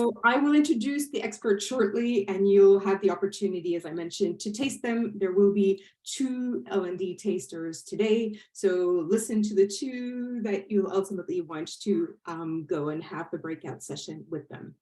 So I will introduce the experts shortly, and you'll have the opportunity, as I mentioned, to taste them. There will be 2 L&D tasters today, so listen to the 2 that you'll ultimately want to go and have the breakout session with them.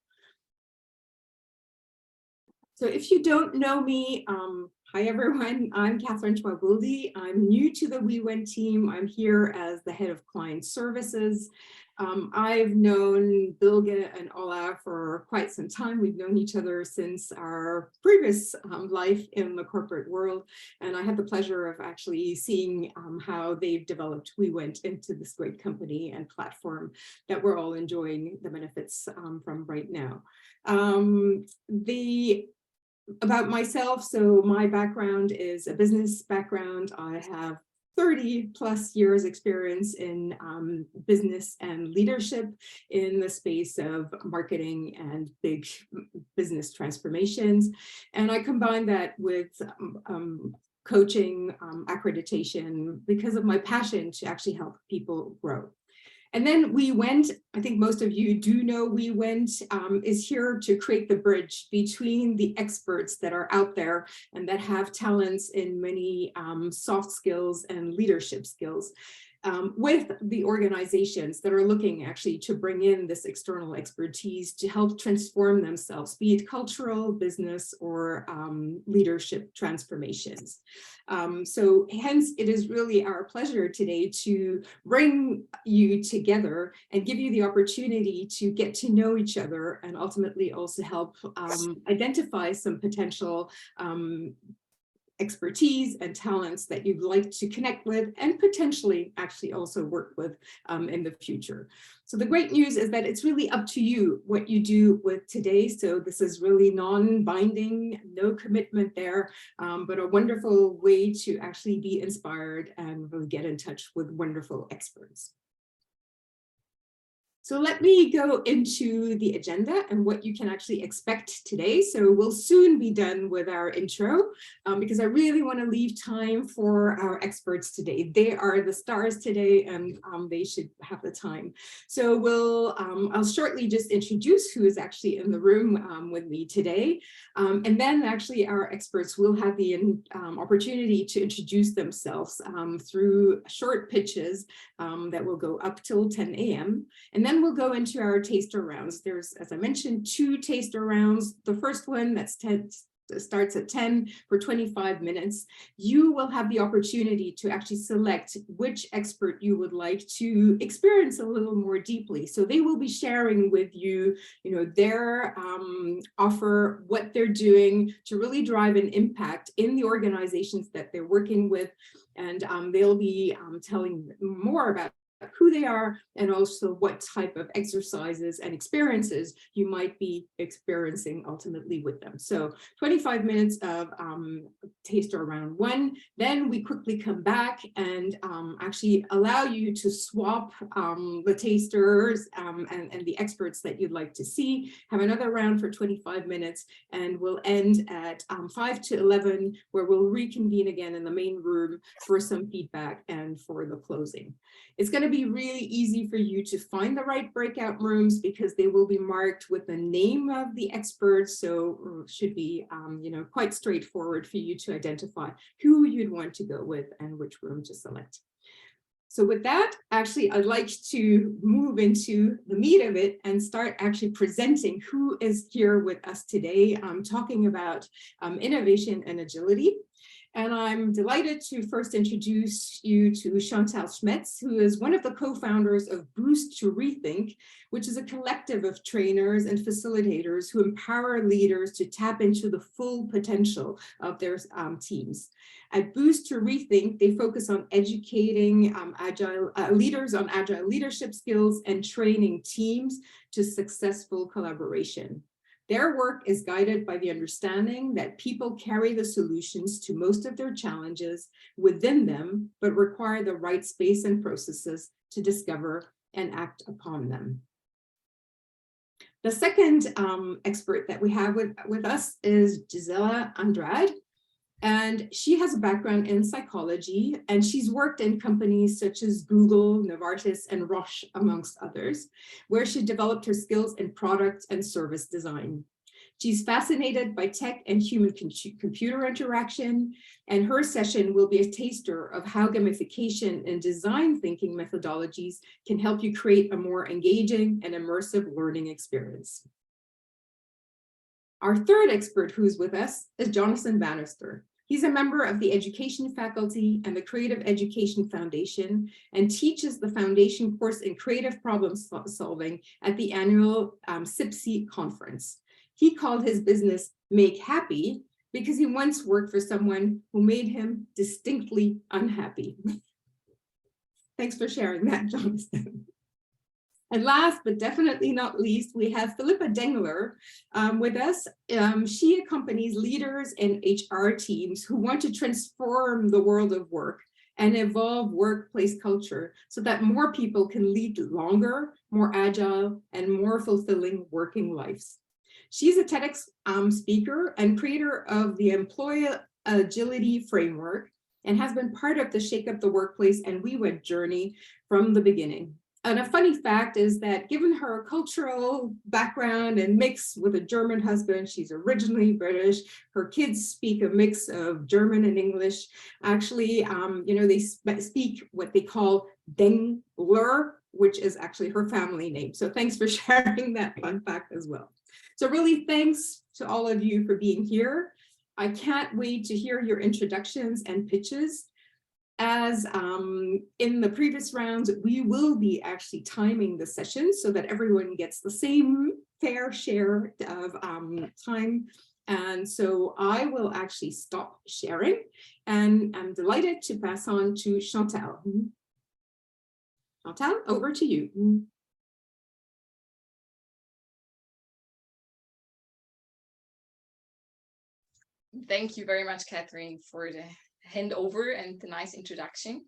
So if you don't know me, hi everyone, I'm Catherine Chwabuldi. I'm new to the WeWent team. I'm here as the head of client services. I've known Bilge and Ola for quite some time. We've known each other since our previous life in the corporate world. And I had the pleasure of actually seeing how they've developed WeWent into this great company and platform that we're all enjoying the benefits from right now. About myself, so my background is a business background. I have 30+ years experience in business and leadership in the space of marketing and big business transformations. And I combine that with coaching, accreditation, because of my passion to actually help people grow. And then WeWent, I think most of you do know WeWent, is here to create the bridge between the experts that are out there and that have talents in many soft skills and leadership skills, with the organizations that are looking actually to bring in this external expertise to help transform themselves, be it cultural, business, or leadership transformations. So hence, it is really our pleasure today to bring you together and give you the opportunity to get to know each other and ultimately also help identify some potential expertise and talents that you'd like to connect with and potentially actually also work with in the future. So the great news is that it's really up to you what you do with today. So this is really non-binding, no commitment there, but a wonderful way to actually be inspired and really get in touch with wonderful experts. So let me go into the agenda and what you can actually expect today. So we'll soon be done with our intro because I really want to leave time for our experts today. They are the stars today and they should have the time. So I'll shortly just introduce who is actually in the room with me today. And then actually our experts will have the opportunity to introduce themselves through short pitches that will go up till 10 a.m. And then we'll go into our taster rounds. There's, as I mentioned, 2 taster rounds. The first one starts at 10 for 25 minutes. You will have the opportunity to actually select which expert you would like to experience a little more deeply. So they will be sharing with you, their offer, what they're doing to really drive an impact in the organizations that they're working with. And they'll be telling more about who they are and also what type of exercises and experiences you might be experiencing ultimately with them. So 25 minutes of taster round 1. Then we quickly come back and actually allow you to swap the tasters and the experts that you'd like to see. Have another round for 25 minutes and we'll end at 5 to 11 where we'll reconvene again in the main room for some feedback and for the closing. It's going to be really easy for you to find the right breakout rooms because they will be marked with the name of the experts. So it should be, quite straightforward for you to identify who you'd want to go with and which room to select. So with that, actually, I'd like to move into the meat of it and start actually presenting who is here with us today. I'm talking about innovation and agility. And I'm delighted to first introduce you to Chantal Schmetz, who is one of the co-founders of Boost to Rethink, which is a collective of trainers and facilitators who empower leaders to tap into the full potential of their teams. At Boost to Rethink, they focus on educating leaders on agile leadership skills and training teams to successful collaboration. Their work is guided by the understanding that people carry the solutions to most of their challenges within them, but require the right space and processes to discover and act upon them. The second expert that we have with us is Gisela Andrade. And she has a background in psychology, and she's worked in companies such as Google, Novartis, and Roche, amongst others, where she developed her skills in product and service design. She's fascinated by tech and human-computer interaction, and her session will be a taster of how gamification and design thinking methodologies can help you create a more engaging and immersive learning experience. Our third expert who's with us is Jonathan Bannister. He's a member of the education faculty and the Creative Education Foundation and teaches the foundation course in creative problem solving at the annual CIPSE conference. He called his business Make Happy because he once worked for someone who made him distinctly unhappy. Thanks for sharing that, Jonathan. And last, but definitely not least, we have Philippa Dengler with us. She accompanies leaders and HR teams who want to transform the world of work and evolve workplace culture so that more people can lead longer, more agile, and more fulfilling working lives. She's a TEDx speaker and creator of the Employee Agility Framework and has been part of the Shake Up the Workplace and WeWent journey from the beginning. And a funny fact is that given her cultural background and mix with a German husband, she's originally British, her kids speak a mix of German and English. Actually, they speak what they call Dengler, which is actually her family name. So thanks for sharing that fun fact as well. So really thanks to all of you for being here. I can't wait to hear your introductions and pitches. As in the previous rounds, we will be actually timing the session so that everyone gets the same fair share of time. And so I will actually stop sharing, and I'm delighted to pass on to Chantal. Chantal, over to you. Thank you very much, Catherine, for the handover and the nice introduction.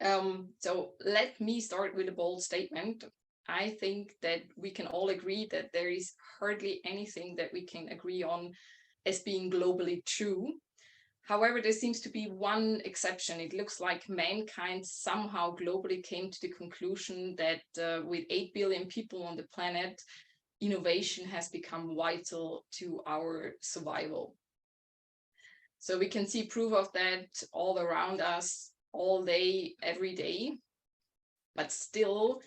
So let me start with a bold statement. I think that we can all agree that there is hardly anything that we can agree on as being globally true. However, there seems to be one exception. It looks like mankind somehow globally came to the conclusion that with 8 billion people on the planet, innovation has become vital to our survival. So we can see proof of that all around us, all day, every day. But still,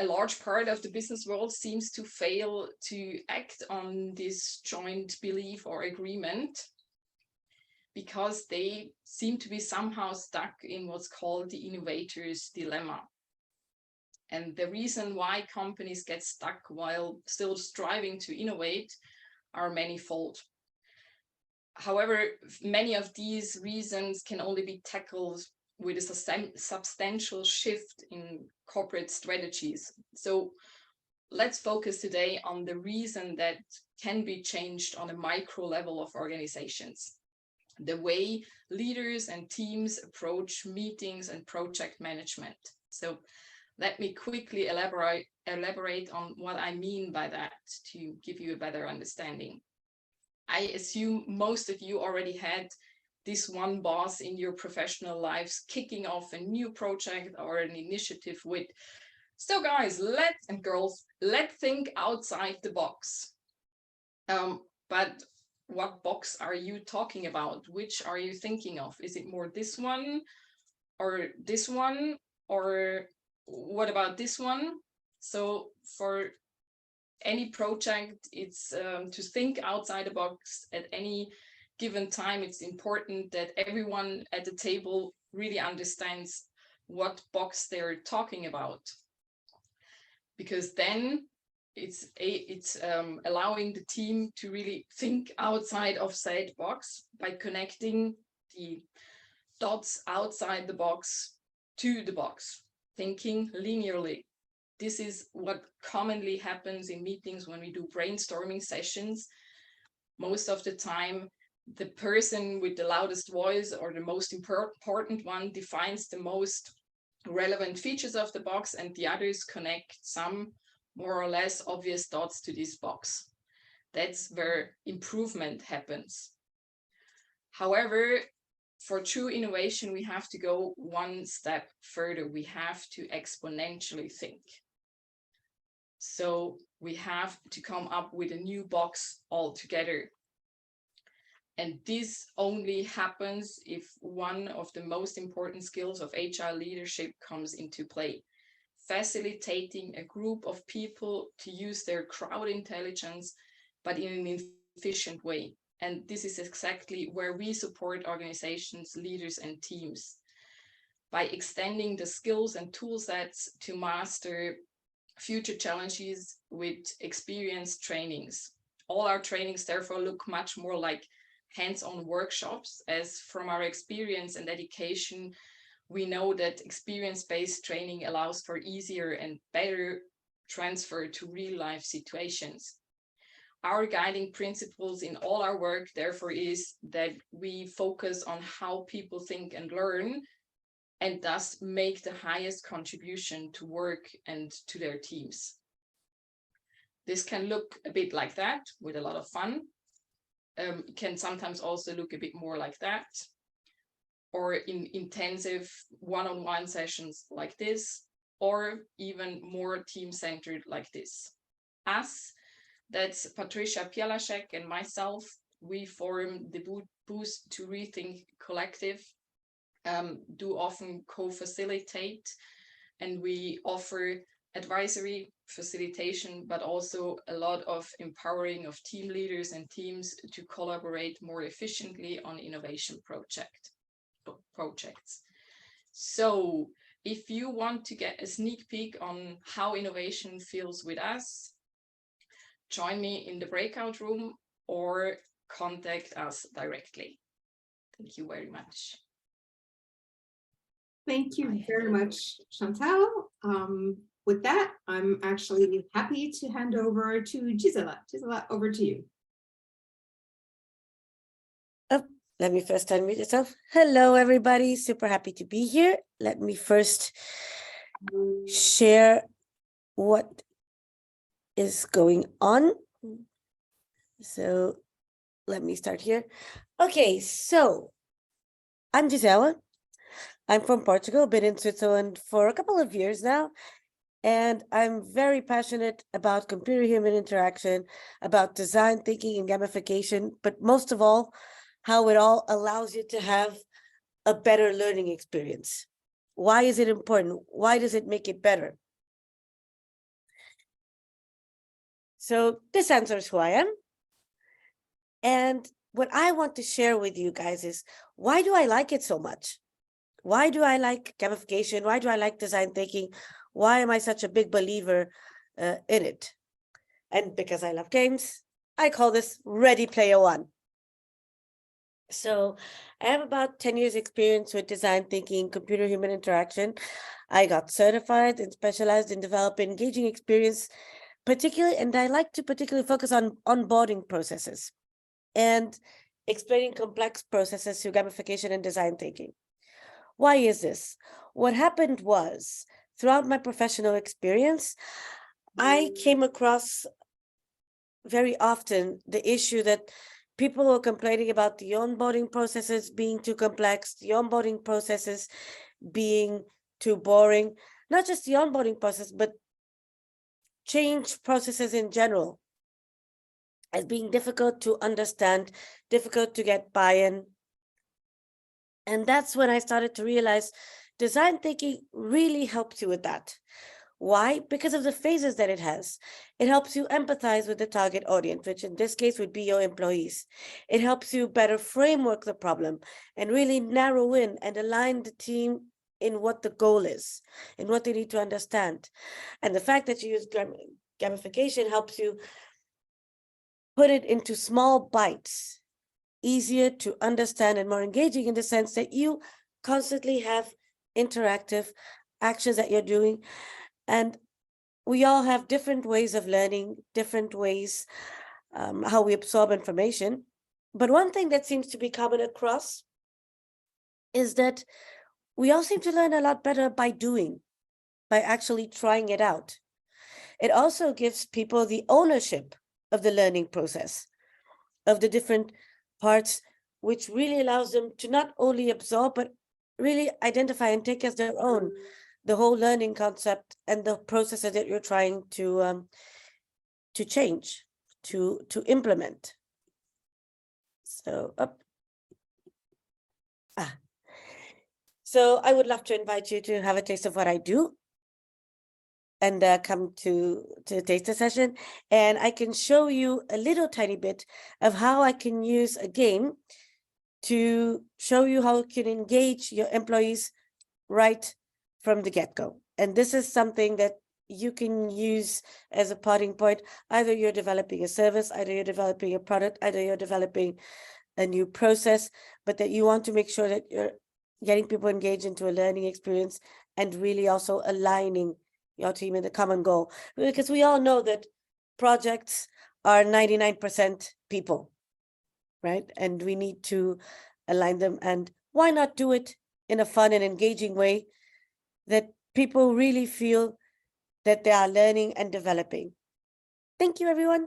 a large part of the business world seems to fail to act on this joint belief or agreement because they seem to be somehow stuck in what's called the innovator's dilemma. And the reason why companies get stuck while still striving to innovate are manifold. However, many of these reasons can only be tackled with a substantial shift in corporate strategies. So let's focus today on the reason that can be changed on a micro level of organizations, the way leaders and teams approach meetings and project management. So let me quickly elaborate on what I mean by that to give you a better understanding. I assume most of you already had this one boss in your professional lives kicking off a new project or an initiative with, so guys, and girls, let's think outside the box. But what box are you talking about? Which are you thinking of? Is it more this one or this one? Or what about this one? So for any project, it's to think outside the box at any given time. It's important that everyone at the table really understands what box they're talking about, because then it's allowing the team to really think outside of said box by connecting the dots outside the box to the box, thinking linearly. This is what commonly happens in meetings when we do brainstorming sessions. Most of the time, the person with the loudest voice or the most important one defines the most relevant features of the box, and the others connect some more or less obvious dots to this box. That's where improvement happens. However, for true innovation, we have to go one step further. We have to exponentially think. So we have to come up with a new box altogether. And this only happens if one of the most important skills of agile leadership comes into play. Facilitating a group of people to use their crowd intelligence, but in an efficient way. And this is exactly where we support organizations, leaders, and teams by extending the skills and tool sets to master future challenges with experienced trainings. All our trainings therefore look much more like hands-on workshops, as from our experience and education, we know that experience-based training allows for easier and better transfer to real-life situations. Our guiding principles in all our work, therefore, is that we focus on how people think and learn, and thus make the highest contribution to work and to their teams. This can look a bit like that, with a lot of fun. It can sometimes also look a bit more like that, or in intensive one-on-one sessions like this, or even more team-centered like this. Us, that's Patricia Pielaszek and myself, we form the Boost to Rethink collective, do often co-facilitate, and we offer advisory, facilitation, but also a lot of empowering of team leaders and teams to collaborate more efficiently on innovation projects. So if you want to get a sneak peek on how innovation feels with us, join me in the breakout room or contact us directly. Thank you very much. Thank you very much, Chantal. With that, I'm actually happy to hand over to Gisela. Gisela, over to you. Oh, let me first unmute yourself. Hello, everybody. Super happy to be here. Let me first share what is going on. So let me start here. Okay, so I'm Gisela. I'm from Portugal, been in Switzerland for a couple of years now. And I'm very passionate about computer-human interaction, about design thinking and gamification, but most of all, how it all allows you to have a better learning experience. Why is it important? Why does it make it better? So this answers who I am. And what I want to share with you guys is, why do I like it so much? Why do I like gamification? Why do I like design thinking? Why am I such a big believer in it? And because I love games, I call this Ready Player One. So I have about 10 years experience with design thinking, computer-human interaction. I got certified and specialized in developing engaging experience, particularly, and I like to particularly focus on onboarding processes and explaining complex processes through gamification and design thinking. Why is this? What happened was, throughout my professional experience, I came across very often the issue that people were complaining about the onboarding processes being too complex, the onboarding processes being too boring, not just the onboarding process, but change processes in general as being difficult to understand, difficult to get buy-in. And that's when I started to realize design thinking really helps you with that. Why? Because of the phases that it has. It helps you empathize with the target audience, which in this case would be your employees. It helps you better framework the problem and really narrow in and align the team in what the goal is and what they need to understand. And the fact that you use gamification helps you put it into small bites, easier to understand and more engaging, in the sense that you constantly have interactive actions that you're doing. And we all have different ways of learning, different ways how we absorb information. But one thing that seems to be common across is that we all seem to learn a lot better by doing, by actually trying it out. It also gives people the ownership of the learning process, of the different parts which really allows them to not only absorb, but really identify and take as their own the whole learning concept and the processes that you're trying to change, to implement. So up. So I would love to invite you to have a taste of what I do and come to the taster session. And I can show you a little tiny bit of how I can use a game to show you how you can engage your employees right from the get-go. And this is something that you can use as a starting point. Either you're developing a service, either you're developing a product, either you're developing a new process, but that you want to make sure that you're getting people engaged into a learning experience and really also aligning your team in the common goal. Because we all know that projects are 99% people, right? And we need to align them. And why not do it in a fun and engaging way that people really feel that they are learning and developing? Thank you, everyone.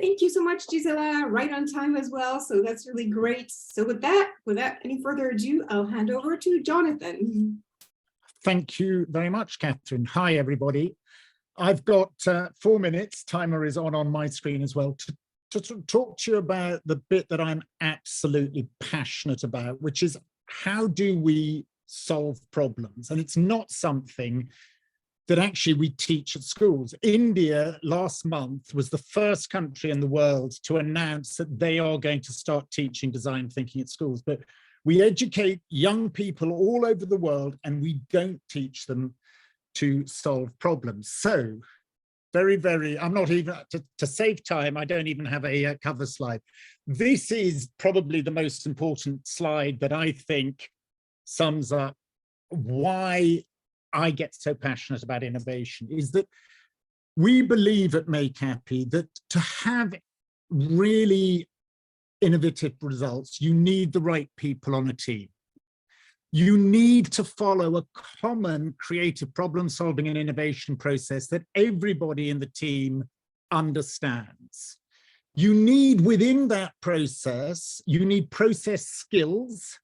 Thank you so much, Gisela. Right on time as well. So that's really great. So without any further ado, I'll hand over to Jonathan. Thank you very much, Catherine. Hi, everybody. I've got 4 minutes. Timer is on my screen as well to talk to you about the bit that I'm absolutely passionate about, which is how do we solve problems? And it's not something that actually we teach at schools. India last month was the first country in the world to announce that they are going to start teaching design thinking at schools. But we educate young people all over the world and we don't teach them to solve problems. So I'm not even, to save time, I don't even have a cover slide. This is probably the most important slide that I think sums up why I get so passionate about innovation, is that we believe at Make Happy that to have really innovative results, you need the right people on a team. You need to follow a common creative problem solving and innovation process that everybody in the team understands. You need within that process, you need process skills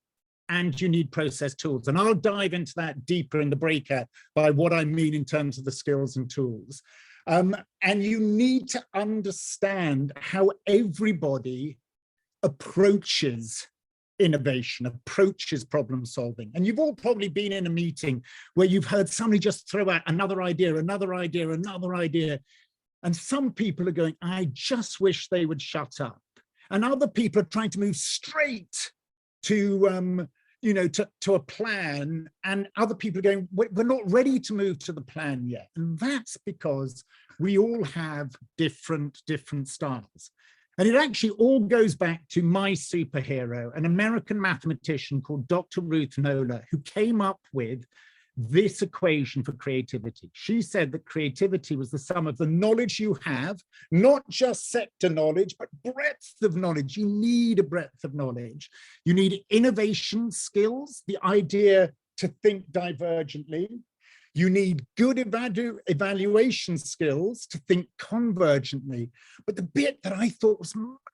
and you need process tools. And I'll dive into that deeper in the breakout by what I mean in terms of the skills and tools. And you need to understand how everybody approaches innovation, approaches problem solving. And you've all probably been in a meeting where you've heard somebody just throw out another idea, another idea, another idea. And some people are going, I just wish they would shut up. And other people are trying to move straight to to a plan, and other people are going, we're not ready to move to the plan yet. And that's because we all have different styles. And it actually all goes back to my superhero, an American mathematician called Dr. Ruth Noller, who came up with this equation for creativity. She said that creativity was the sum of the knowledge you have, not just sector knowledge, but breadth of knowledge. You need a breadth of knowledge. You need innovation skills, the idea to think divergently. You need good evaluation skills to think convergently. But the bit that I thought was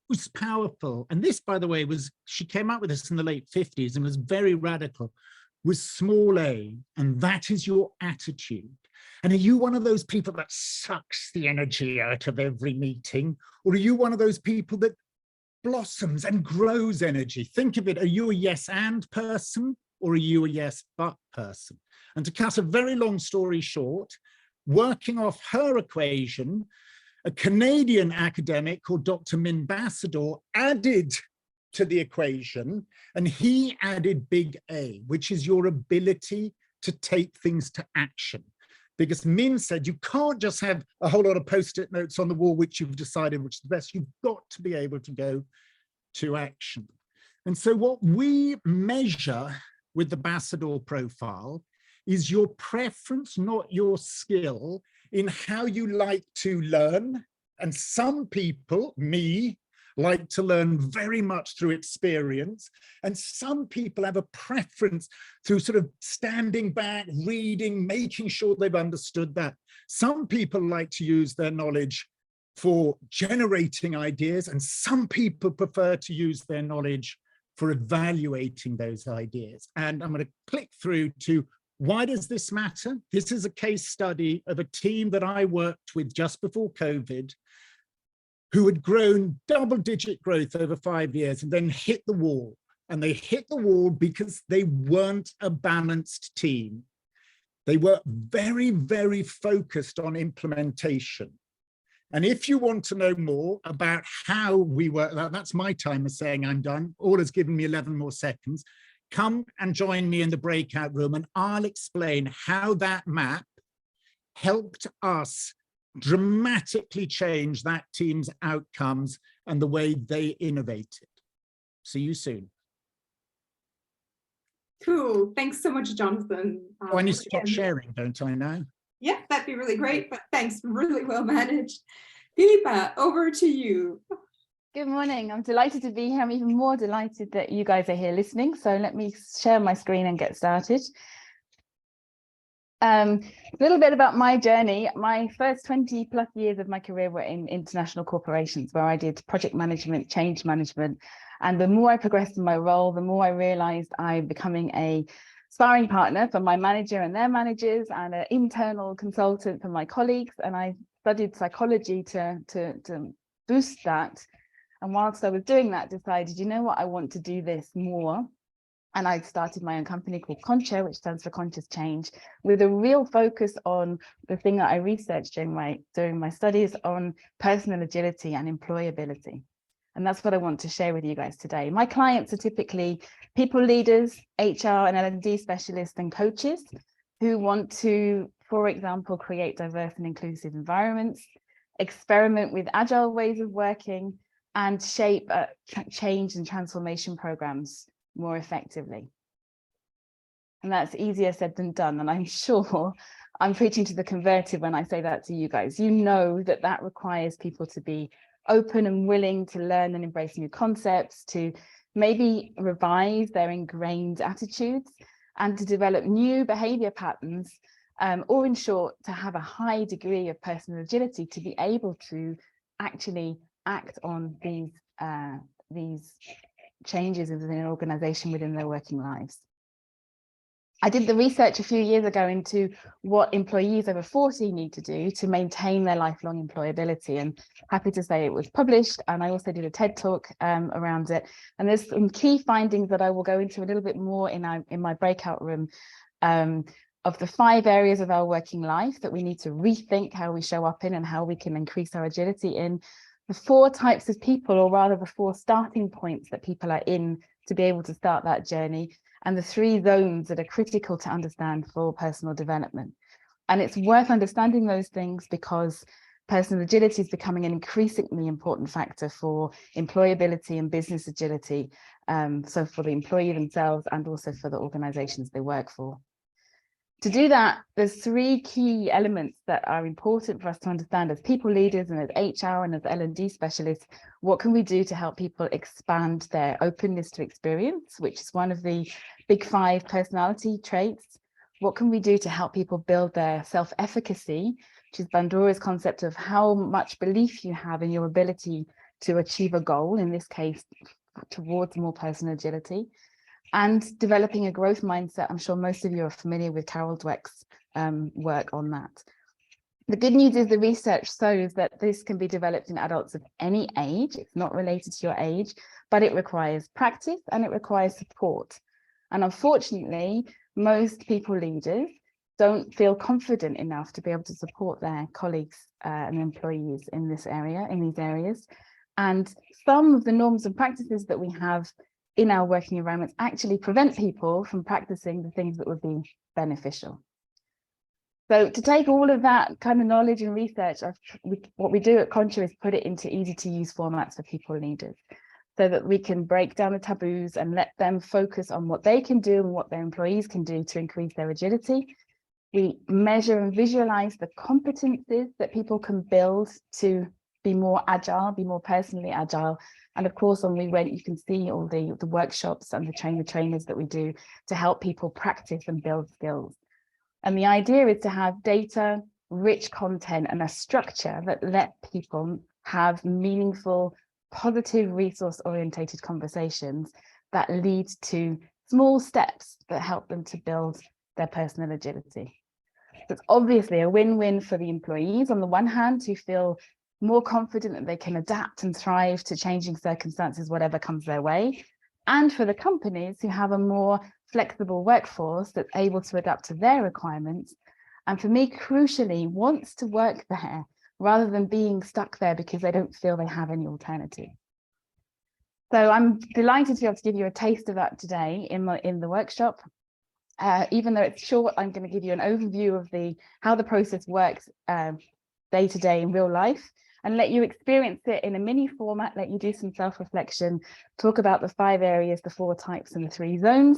most powerful, and this, by the way, she came up with this in the late 50s and was very radical, was small a, and that is your attitude. And are you one of those people that sucks the energy out of every meeting? Or are you one of those people that blossoms and grows energy? Think of it, are you a yes and person or are you a yes but person? And to cut a very long story short, working off her equation, a Canadian academic called Dr. Min Basador added to the equation, and he added big A, which is your ability to take things to action. Because Min said you can't just have a whole lot of post-it notes on the wall which you've decided which is the best. You've got to be able to go to action. And so what we measure with the Basador profile is your preference, not your skill, in how you like to learn. And some people, me, like to learn very much through experience. And some people have a preference through sort of standing back, reading, making sure they've understood that. Some people like to use their knowledge for generating ideas, and some people prefer to use their knowledge for evaluating those ideas. And I'm going to click through to why does this matter? This is a case study of a team that I worked with just before COVID, who had grown double-digit growth over 5 years and then hit the wall. And they hit the wall because they weren't a balanced team. They were very, very focused on implementation. And if you want to know more about how we work, that's my time of saying I'm done. Orla's given me 11 more seconds. Come and join me in the breakout room and I'll explain how that map helped us dramatically change that team's outcomes and the way they innovated. See you soon. Cool. Thanks so much, Jonathan. Oh, I need to stop sharing, don't I now? Yeah, that'd be really great, but thanks, really well managed. Philippa, over to you. Good morning. I'm delighted to be here. I'm even more delighted that you guys are here listening. So let me share my screen and get started. A little bit about my journey. My first 20 plus years of my career were in international corporations where I did project management, change management. And the more I progressed in my role, the more I realized I'm becoming a sparring partner for my manager and their managers and an internal consultant for my colleagues. And I studied psychology to boost that. And whilst I was doing that, decided, you know what, I want to do this more. And I started my own company called Concha, which stands for Conscious Change, with a real focus on the thing that I researched during my studies on personal agility and employability. And that's what I want to share with you guys today. My clients are typically people leaders, HR and L&D specialists and coaches who want to, for example, create diverse and inclusive environments, experiment with agile ways of working, and shape change and transformation programs more effectively. And that's easier said than done. And I'm sure I'm preaching to the converted when I say that to you guys. You know that that requires people to be open and willing to learn and embrace new concepts, to maybe revise their ingrained attitudes and to develop new behavior patterns, or in short, to have a high degree of personal agility to be able to actually act on these changes within an organization within their working lives. I did the research a few years ago into what employees over 40 need to do to maintain their lifelong employability, and happy to say it was published, and I also did a TED talk around it. And there's some key findings that I will go into a little bit more in my breakout room, of the 5 areas of our working life that we need to rethink how we show up in and how we can increase our agility in, the 4 types of people, or rather the 4 starting points that people are in to be able to start that journey, and the 3 zones that are critical to understand for personal development. And it's worth understanding those things because personal agility is becoming an increasingly important factor for employability and business agility, so for the employee themselves and also for the organizations they work for. To do that, there's 3 key elements that are important for us to understand as people leaders and as HR and as L&D specialists. What can we do to help people expand their openness to experience, which is one of the big 5 personality traits? What can we do to help people build their self-efficacy, which is Bandura's concept of how much belief you have in your ability to achieve a goal, in this case, towards more personal agility? And developing a growth mindset. I'm sure most of you are familiar with Carol Dweck's work on that. The good news is the research shows that this can be developed in adults of any age. It's not related to your age, but it requires practice and it requires support. And unfortunately, most people leaders don't feel confident enough to be able to support their colleagues and employees in this area, in these areas. And some of the norms and practices that we have in our working environments actually prevent people from practicing the things that would be beneficial. So to take all of that kind of knowledge and research, what we do at Concha is put it into easy to use formats for people leaders so that we can break down the taboos and let them focus on what they can do and what their employees can do to increase their agility. We measure and visualize the competencies that people can build to be more agile, be more personally agile. And of course, on WeWent, you can see all the workshops and the trainers that we do to help people practice and build skills. And the idea is to have data, rich content and a structure that let people have meaningful, positive, resource-orientated conversations that lead to small steps that help them to build their personal agility. So it's obviously a win-win for the employees on the one hand, who feel more confident that they can adapt and thrive to changing circumstances, whatever comes their way, and for the companies who have a more flexible workforce that's able to adapt to their requirements, and for me, crucially, wants to work there rather than being stuck there because they don't feel they have any alternative. So I'm delighted to be able to give you a taste of that today in the workshop. Even though it's short, I'm going to give you an overview of how the process works day to day in real life, and let you experience it in a mini format, let you do some self-reflection, talk about the 5 areas, the 4 types and the 3 zones.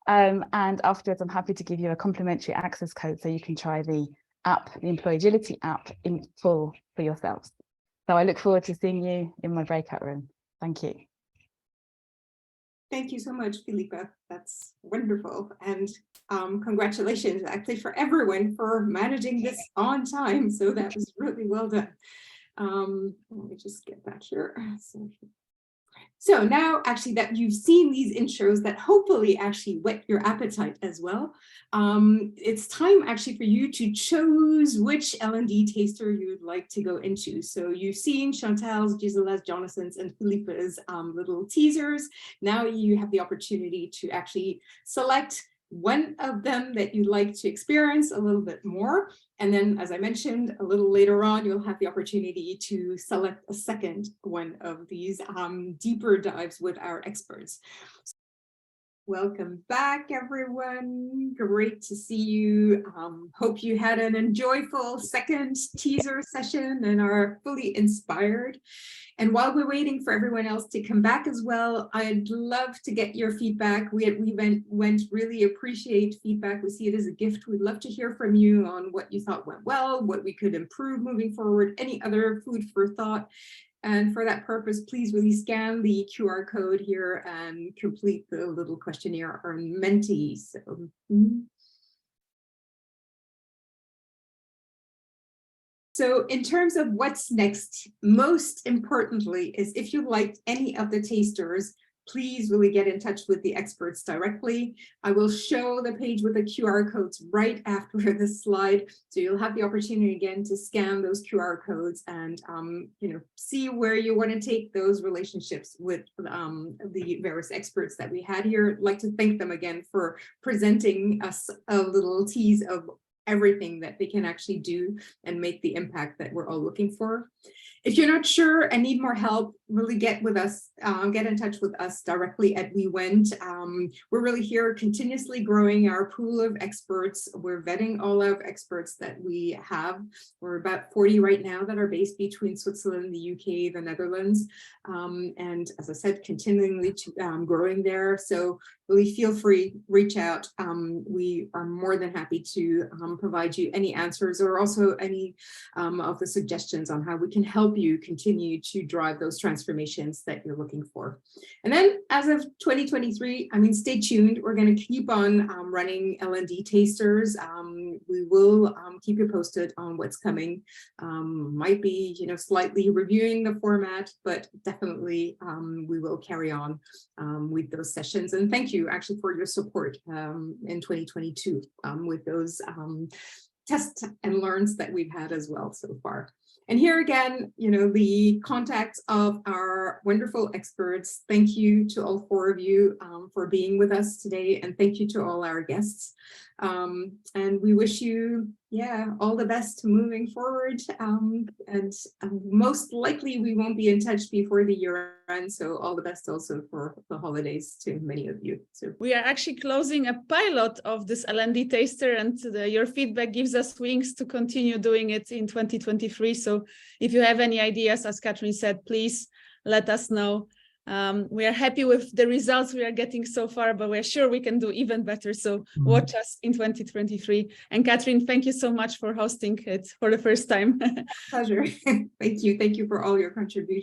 And afterwards, I'm happy to give you a complimentary access code so you can try the app, the Employee Agility app, in full for yourselves. So I look forward to seeing you in my breakout room. Thank you. Thank you so much, Filipa. That's wonderful. And congratulations actually for everyone for managing this on time. So that was really well done. Let me just get that here. So now actually that you've seen these intros that hopefully actually whet your appetite as well, it's time actually for you to choose which L&D taster you would like to go into. So you've seen Chantal's, Gisela's, Jonathan's, and Filipa's little teasers. Now you have the opportunity to actually select one of them that you'd like to experience a little bit more. And then, as I mentioned, a little later on, you'll have the opportunity to select a second one of these deeper dives with our experts. Welcome back, everyone. Great to see you. Hope you had an enjoyable second teaser session and are fully inspired. And while we're waiting for everyone else to come back as well, I'd love to get your feedback. We at WeWent really appreciate feedback. We see it as a gift. We'd love to hear from you on what you thought went well, what we could improve moving forward, any other food for thought. And for that purpose, please really scan the QR code here and complete the little questionnaire on Menti. So in terms of what's next, most importantly is if you liked any of the tasters, please really get in touch with the experts directly. I will show the page with the QR codes right after this slide. So you'll have the opportunity again to scan those QR codes and see where you want to take those relationships with the various experts that we had here. I'd like to thank them again for presenting us a little tease of everything that they can actually do and make the impact that we're all looking for. If you're not sure and need more help, really get with us, get in touch with us directly at WeWent. We're really here continuously growing our pool of experts. We're vetting all of experts that we have. We're about 40 right now that are based between Switzerland, the UK, the Netherlands. And as I said, continually growing there. So really feel free, reach out. We are more than happy to provide you any answers or also any of the suggestions on how we can help you continue to drive those transformations that you're looking for. And then as of 2023, stay tuned. We're going to keep on running L&D tasters. We will keep you posted on what's coming. Might be, slightly reviewing the format, but definitely we will carry on with those sessions. And thank you actually for your support in 2022 with those tests and learns that we've had as well so far. And here again, the contacts of our wonderful experts. Thank you to all 4 of you for being with us today. And thank you to all our guests. And we wish you, all the best moving forward. And most likely we won't be in touch before the year end. So all the best also for the holidays to many of you. So we are actually closing a pilot of this L&D taster, and your feedback gives us wings to continue doing it in 2023. So if you have any ideas, as Catherine said, please let us know. We are happy with the results we are getting so far, but we're sure we can do even better. So watch us in 2023. And Catherine, thank you so much for hosting it for the first time. Pleasure. Thank you. Thank you for all your contributions.